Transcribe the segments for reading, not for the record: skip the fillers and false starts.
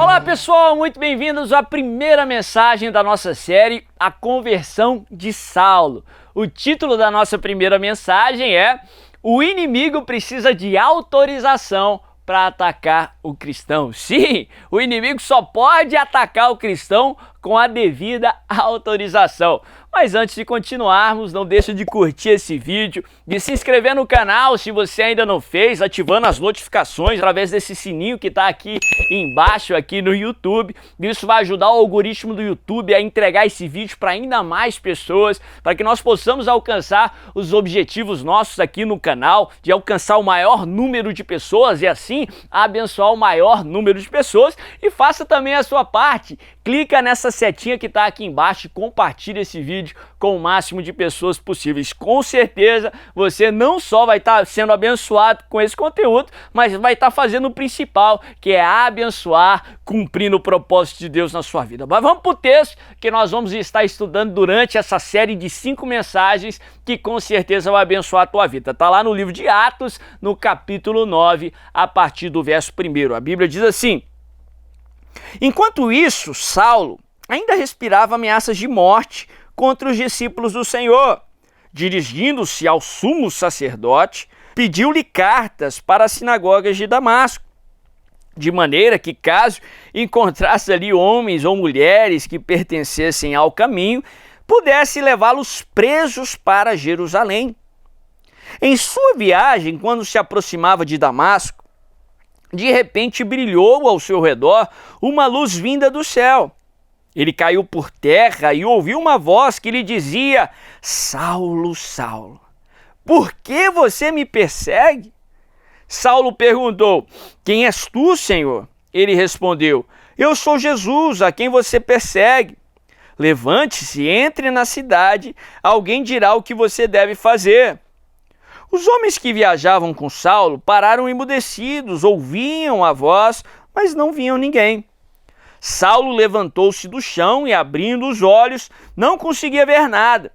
Olá pessoal, muito bem-vindos à primeira mensagem da nossa série, A Conversão de Saulo. O título da nossa primeira mensagem é O inimigo precisa de autorização para atacar o cristão. Sim, o inimigo só pode atacar o cristão com a devida autorização. Mas antes de continuarmos, não deixe de curtir esse vídeo, de se inscrever no canal se você ainda não fez, ativando as notificações através desse sininho que está aqui embaixo aqui no YouTube. Isso vai ajudar o algoritmo do YouTube a entregar esse vídeo para ainda mais pessoas, para que nós possamos alcançar os objetivos nossos aqui no canal, de alcançar o maior número de pessoas e assim abençoar o maior número de pessoas. E faça também a sua parte, clica nessa setinha que está aqui embaixo e compartilha esse vídeo com o máximo de pessoas possíveis. Com certeza você não só vai estar sendo abençoado com esse conteúdo, mas vai estar fazendo o principal, que é abençoar, cumprindo o propósito de Deus na sua vida. Mas vamos para o texto que nós vamos estar estudando durante essa série de 5 mensagens que com certeza vai abençoar a tua vida. Está lá no livro de Atos, no capítulo 9, a partir do verso 1. A Bíblia diz assim: Enquanto isso, Saulo ainda respirava ameaças de morte contra os discípulos do Senhor. Dirigindo-se ao sumo sacerdote, pediu-lhe cartas para as sinagogas de Damasco, de maneira que, caso encontrasse ali homens ou mulheres que pertencessem ao caminho, pudesse levá-los presos para Jerusalém. Em sua viagem, quando se aproximava de Damasco, de repente brilhou ao seu redor uma luz vinda do céu. Ele caiu por terra e ouviu uma voz que lhe dizia: Saulo, Saulo, por que você me persegue? Saulo perguntou: Quem és tu, Senhor? Ele respondeu: Eu sou Jesus, a quem você persegue. Levante-se, entre na cidade, alguém dirá o que você deve fazer. Os homens que viajavam com Saulo pararam emudecidos, ouviam a voz, mas não viam ninguém. Saulo levantou-se do chão e, abrindo os olhos, não conseguia ver nada.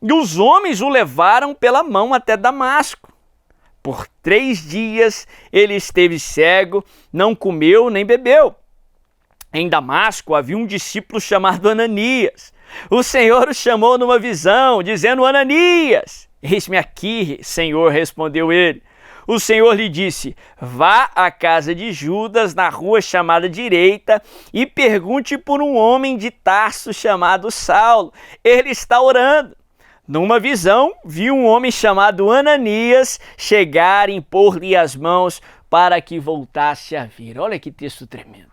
E os homens o levaram pela mão até Damasco. Por 3 dias ele esteve cego, não comeu nem bebeu. Em Damasco havia um discípulo chamado Ananias. O Senhor o chamou numa visão, dizendo: Ananias! Eis-me aqui, Senhor, respondeu ele. O Senhor lhe disse: Vá à casa de Judas, na rua chamada Direita, e pergunte por um homem de Tarso chamado Saulo. Ele está orando. Numa visão, viu um homem chamado Ananias chegar e impor-lhe as mãos para que voltasse a vir. Olha que texto tremendo.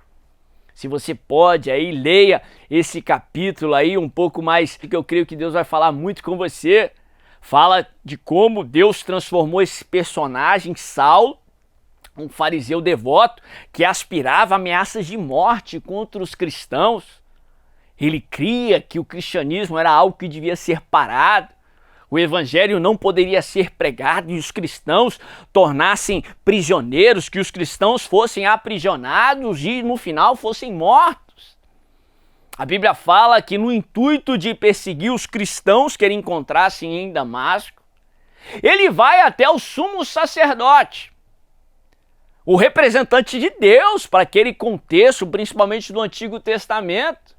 Se você pode, aí leia esse capítulo aí um pouco mais, que eu creio que Deus vai falar muito com você. Fala de como Deus transformou esse personagem, Saulo, um fariseu devoto que aspirava ameaças de morte contra os cristãos. Ele cria que o cristianismo era algo que devia ser parado, o evangelho não poderia ser pregado e os cristãos tornassem prisioneiros, que os cristãos fossem aprisionados e no final fossem mortos. A Bíblia fala que no intuito de perseguir os cristãos que ele encontrasse em Damasco, ele vai até o sumo sacerdote, o representante de Deus para aquele contexto, principalmente do Antigo Testamento,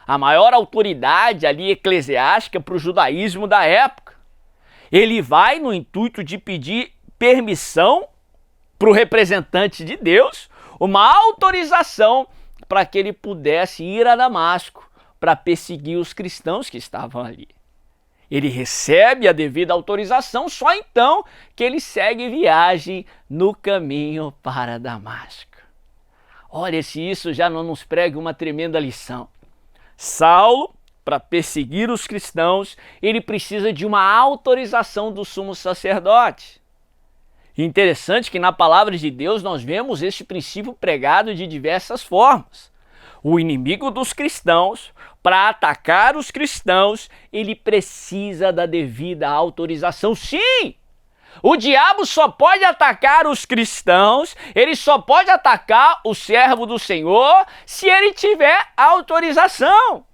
a maior autoridade ali eclesiástica para o judaísmo da época. Ele vai no intuito de pedir permissão para o representante de Deus, uma autorização para que ele pudesse ir a Damasco para perseguir os cristãos que estavam ali. Ele recebe a devida autorização, só então que ele segue viagem no caminho para Damasco. Olha, se isso já não nos prega uma tremenda lição. Saulo, para perseguir os cristãos, ele precisa de uma autorização do sumo sacerdote. Interessante que na palavra de Deus nós vemos este princípio pregado de diversas formas. O inimigo dos cristãos, para atacar os cristãos, ele precisa da devida autorização. Sim! O diabo só pode atacar os cristãos, ele só pode atacar o servo do Senhor se ele tiver autorização.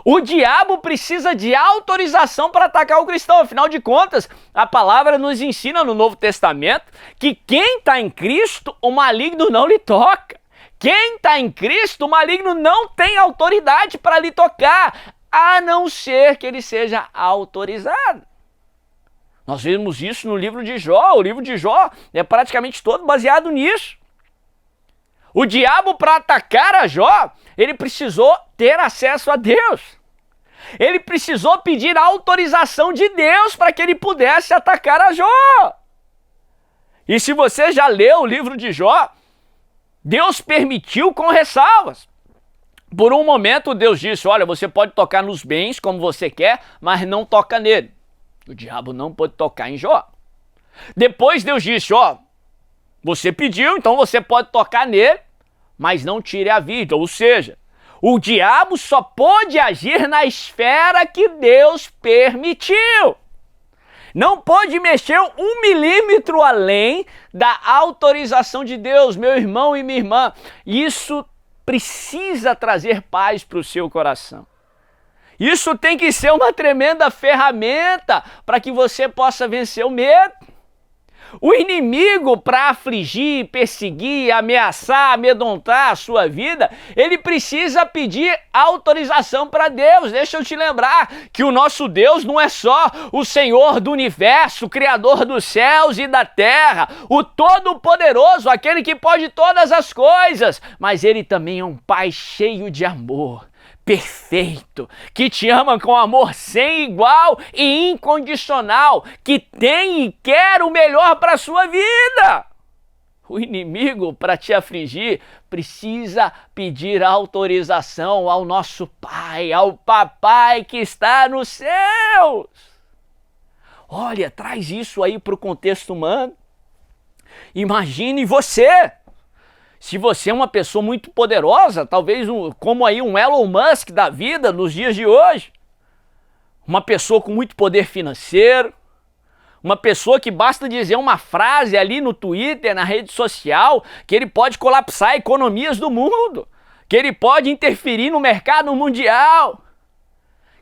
O diabo precisa de autorização para atacar o cristão. Afinal de contas, a palavra nos ensina no Novo Testamento que quem está em Cristo, o maligno não lhe toca. Quem está em Cristo, o maligno não tem autoridade para lhe tocar, a não ser que ele seja autorizado. Nós vemos isso no livro de Jó. O livro de Jó é praticamente todo baseado nisso. O diabo, para atacar a Jó, ele precisou ter acesso a Deus. Ele precisou pedir a autorização de Deus para que ele pudesse atacar a Jó. E se você já leu o livro de Jó, Deus permitiu com ressalvas. Por um momento Deus disse, olha, você pode tocar nos bens como você quer, mas não toca nele. O diabo não pôde tocar em Jó. Depois Deus disse, ó, você pediu, então você pode tocar nele, mas não tire a vida. Ou seja, o diabo só pôde agir na esfera que Deus permitiu. Não pode mexer 1 milímetro além da autorização de Deus, meu irmão e minha irmã. Isso precisa trazer paz para o seu coração. Isso tem que ser uma tremenda ferramenta para que você possa vencer o medo. O inimigo, para afligir, perseguir, ameaçar, amedrontar a sua vida, ele precisa pedir autorização para Deus. Deixa eu te lembrar que o nosso Deus não é só o Senhor do universo, o Criador dos céus e da terra, o Todo-Poderoso, aquele que pode todas as coisas, mas ele também é um Pai cheio de amor. Perfeito, que te ama com amor sem igual e incondicional, que tem e quer o melhor para a sua vida. O inimigo, para te afligir, precisa pedir autorização ao nosso Pai, ao Papai que está nos céus. Olha, traz isso aí para o contexto humano. Imagine você. Se você é uma pessoa muito poderosa, talvez como aí um Elon Musk da vida nos dias de hoje, uma pessoa com muito poder financeiro, uma pessoa que basta dizer uma frase ali no Twitter, na rede social, que ele pode colapsar economias do mundo, que ele pode interferir no mercado mundial.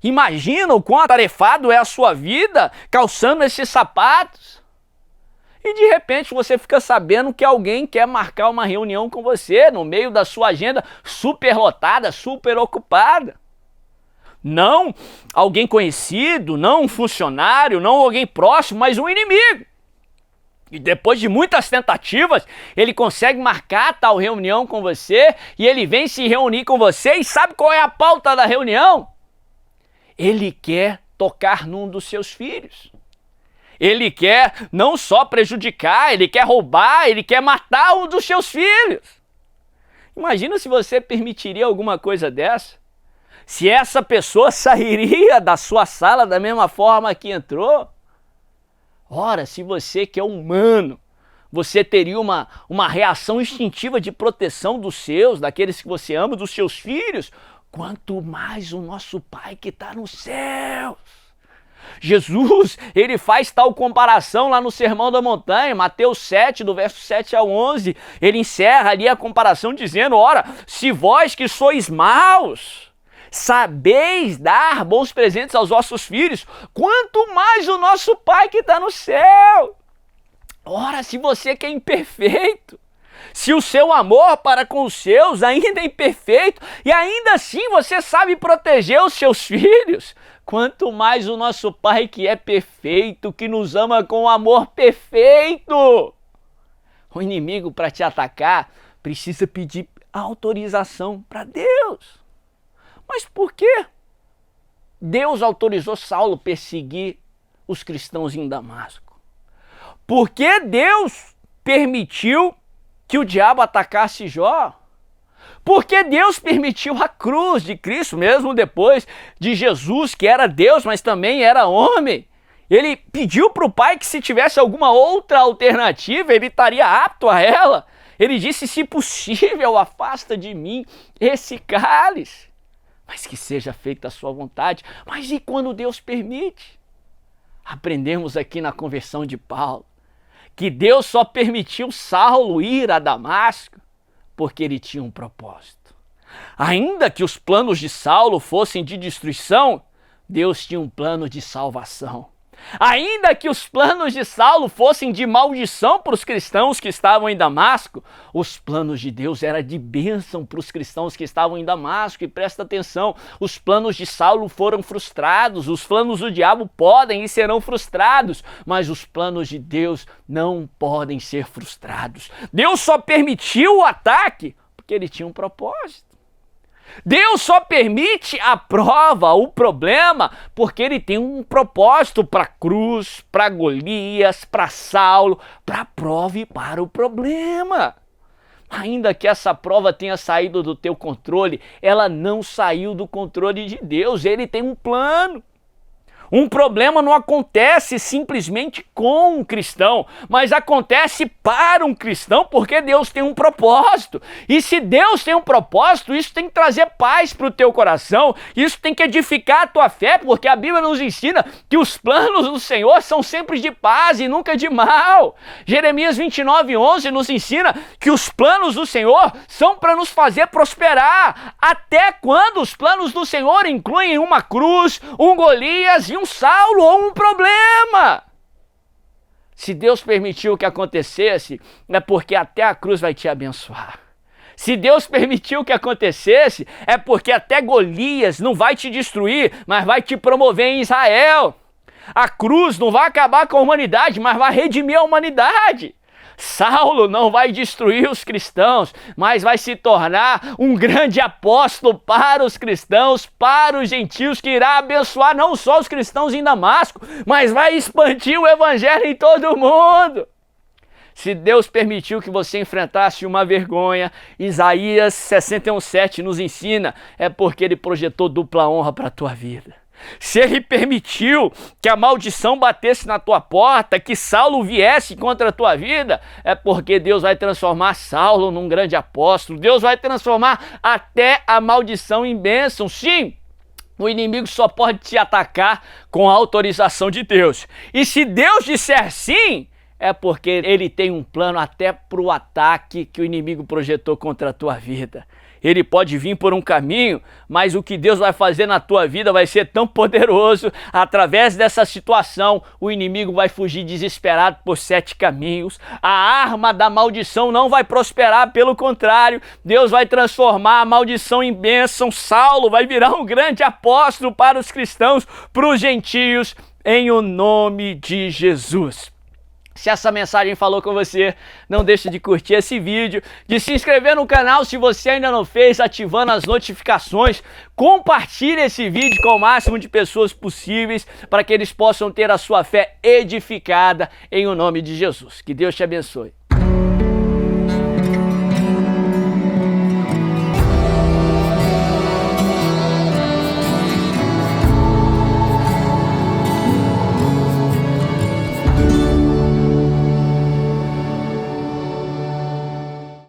Imagina o quão atarefado é a sua vida calçando esses sapatos. E de repente você fica sabendo que alguém quer marcar uma reunião com você no meio da sua agenda super lotada, super ocupada. Não alguém conhecido, não um funcionário, não alguém próximo, mas um inimigo. E depois de muitas tentativas, ele consegue marcar tal reunião com você e ele vem se reunir com você e sabe qual é a pauta da reunião? Ele quer tocar num dos seus filhos. Ele quer não só prejudicar, ele quer roubar, ele quer matar um dos seus filhos. Imagina se você permitiria alguma coisa dessa. Se essa pessoa sairia da sua sala da mesma forma que entrou. Ora, se você que é humano, você teria uma reação instintiva de proteção dos seus, daqueles que você ama, dos seus filhos, quanto mais o nosso Pai que está nos céus. Jesus, ele faz tal comparação lá no Sermão da Montanha, Mateus 7, do verso 7 ao 11, ele encerra ali a comparação dizendo, ora, se vós que sois maus, sabeis dar bons presentes aos vossos filhos, quanto mais o nosso Pai que está no céu. Ora, se você que é imperfeito, se o seu amor para com os seus ainda é imperfeito e ainda assim você sabe proteger os seus filhos, quanto mais o nosso Pai que é perfeito, que nos ama com amor perfeito. O inimigo, para te atacar, precisa pedir autorização para Deus. Mas por quê? Deus autorizou Saulo perseguir os cristãos em Damasco. Por que Deus permitiu que o diabo atacasse Jó? Porque Deus permitiu a cruz de Cristo, mesmo depois de Jesus, que era Deus, mas também era homem. Ele pediu para o Pai que se tivesse alguma outra alternativa, ele estaria apto a ela. Ele disse, se possível, afasta de mim esse cálice, mas que seja feita a sua vontade. Mas e quando Deus permite? Aprendemos aqui na conversão de Paulo, que Deus só permitiu Saulo ir a Damasco, porque ele tinha um propósito. Ainda que os planos de Saulo fossem de destruição, Deus tinha um plano de salvação. Ainda que os planos de Saulo fossem de maldição para os cristãos que estavam em Damasco, os planos de Deus eram de bênção para os cristãos que estavam em Damasco. E presta atenção, os planos de Saulo foram frustrados, os planos do diabo podem e serão frustrados, mas os planos de Deus não podem ser frustrados. Deus só permitiu o ataque porque ele tinha um propósito. Deus só permite a prova, o problema, porque ele tem um propósito para a cruz, para Golias, para Saulo, para a prova e para o problema. Ainda que essa prova tenha saído do teu controle, ela não saiu do controle de Deus. Ele tem um plano. Um problema não acontece simplesmente com um cristão, mas acontece para um cristão porque Deus tem um propósito. E se Deus tem um propósito, isso tem que trazer paz para o teu coração, isso tem que edificar a tua fé, porque a Bíblia nos ensina que os planos do Senhor são sempre de paz e nunca de mal. Jeremias 29:11 nos ensina que os planos do Senhor são para nos fazer prosperar. Até quando os planos do Senhor incluem uma cruz, um Golias e um Saulo ou um problema. Se Deus permitiu que acontecesse, é porque até a cruz vai te abençoar. Se Deus permitiu que acontecesse, é porque até Golias não vai te destruir, mas vai te promover em Israel. A cruz não vai acabar com a humanidade, mas vai redimir a humanidade. Saulo não vai destruir os cristãos, mas vai se tornar um grande apóstolo para os cristãos, para os gentios, que irá abençoar não só os cristãos em Damasco, mas vai expandir o evangelho em todo o mundo. Se Deus permitiu que você enfrentasse uma vergonha, Isaías 61:7 nos ensina, é porque ele projetou dupla honra para a tua vida. Se ele permitiu que a maldição batesse na tua porta, que Saulo viesse contra a tua vida, é porque Deus vai transformar Saulo num grande apóstolo. Deus vai transformar até a maldição em bênção. Sim, o inimigo só pode te atacar com a autorização de Deus. E se Deus disser sim, é porque ele tem um plano até para o ataque que o inimigo projetou contra a tua vida. Ele pode vir por um caminho, mas o que Deus vai fazer na tua vida vai ser tão poderoso. Através dessa situação, o inimigo vai fugir desesperado por 7 caminhos. A arma da maldição não vai prosperar, pelo contrário, Deus vai transformar a maldição em bênção. Saulo vai virar um grande apóstolo para os cristãos, para os gentios, em o nome de Jesus. Se essa mensagem falou com você, não deixe de curtir esse vídeo, de se inscrever no canal se você ainda não fez, ativando as notificações. Compartilhe esse vídeo com o máximo de pessoas possíveis para que eles possam ter a sua fé edificada em o nome de Jesus. Que Deus te abençoe.